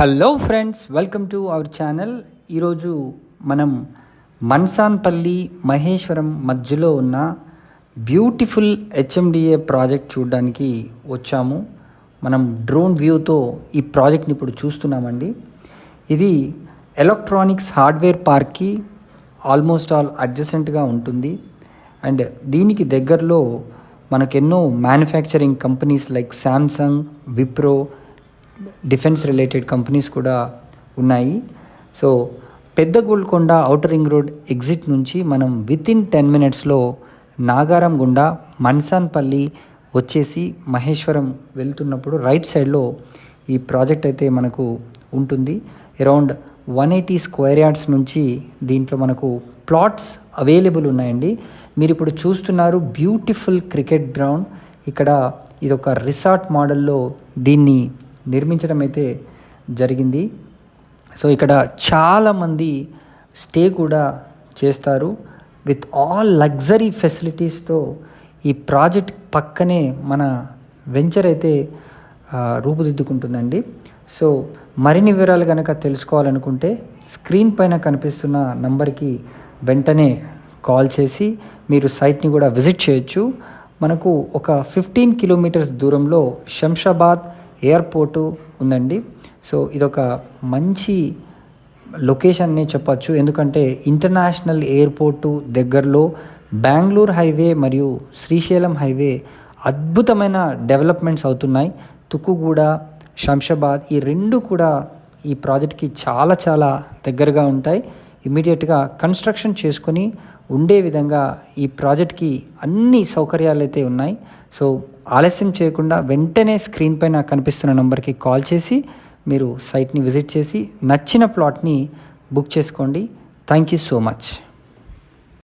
Hello friends, welcome to our channel. ఈరోజు మనం మన్సాన్పల్లి మహేశ్వరం మధ్యలో ఉన్న బ్యూటిఫుల్ హెచ్ఎండిఏ ప్రాజెక్ట్ చూడడానికి వచ్చాము. మనం డ్రోన్ వ్యూతో ఈ ప్రాజెక్ట్ని ఇప్పుడు చూస్తున్నామండి. ఇది ఎలక్ట్రానిక్స్ హార్డ్వేర్ పార్క్కి ఆల్మోస్ట్ ఆల్ అడ్జసెంట్గా ఉంటుంది. అండ్ దీనికి దగ్గరలో మనకెన్నో manufacturing companies like Samsung, Wipro, defence related companies కూడా ఉన్నాయి. సో పెద్ద Golconda outer ring road exit నుంచి మనం వితిన్ 10 minutesలో నాగారం గుండా మన్సాన్పల్లి వచ్చేసి మహేశ్వరం వెళ్తున్నప్పుడు రైట్ సైడ్లో ఈ ప్రాజెక్ట్ అయితే మనకు ఉంటుంది. అరౌండ్ 180 square yards నుంచి దీంట్లో మనకు ప్లాట్స్ అవైలబుల్ ఉన్నాయండి. మీరు ఇప్పుడు చూస్తున్నారు బ్యూటిఫుల్ క్రికెట్ గ్రౌండ్. ఇక్కడ ఇదొక రిసార్ట్ మోడల్లో దీన్ని నిర్మించడం అయితే జరిగింది. సో ఇక్కడ చాలామంది స్టే కూడా చేస్తారు. విత్ ఆల్ లగ్జరీ ఫెసిలిటీస్తో ఈ ప్రాజెక్ట్ పక్కనే మన వెంచర్ అయితే రూపుదిద్దుకుంటుందండి. సో మరిన్ని వివరాలు కనుక తెలుసుకోవాలనుకుంటే స్క్రీన్ పైన కనిపిస్తున్న నంబర్కి వెంటనే కాల్ చేసి మీరు సైట్ని కూడా విజిట్ చేయొచ్చు. మనకు ఒక 15 kilometers దూరంలో శంషాబాద్ ఎయిర్పోర్టు ఉందండి. సో ఇదొక మంచి లొకేషన్ని చెప్పచ్చు. ఎందుకంటే ఇంటర్నేషనల్ ఎయిర్పోర్టు దగ్గరలో బెంగళూరు హైవే మరియు శ్రీశైలం హైవే అద్భుతమైన డెవలప్మెంట్స్ అవుతున్నాయి. తుక్కుగూడ, శంషాబాద్ ఈ రెండు కూడా ఈ ప్రాజెక్ట్కి చాలా చాలా దగ్గరగా ఉంటాయి. ఇమీడియట్గా కన్స్ట్రక్షన్ చేసుకొని ఉండే విధంగా ఈ ప్రాజెక్ట్కి అన్ని సౌకర్యాలు అయితే ఉన్నాయి. సో ఆలస్యం చేయకుండా వెంటనే స్క్రీన్ పైన కనిపిస్తున్న నెంబర్కి కాల్ చేసి మీరు సైట్ని విజిట్ చేసి నచ్చిన ప్లాట్ని బుక్ చేసుకోండి. Thank you so much.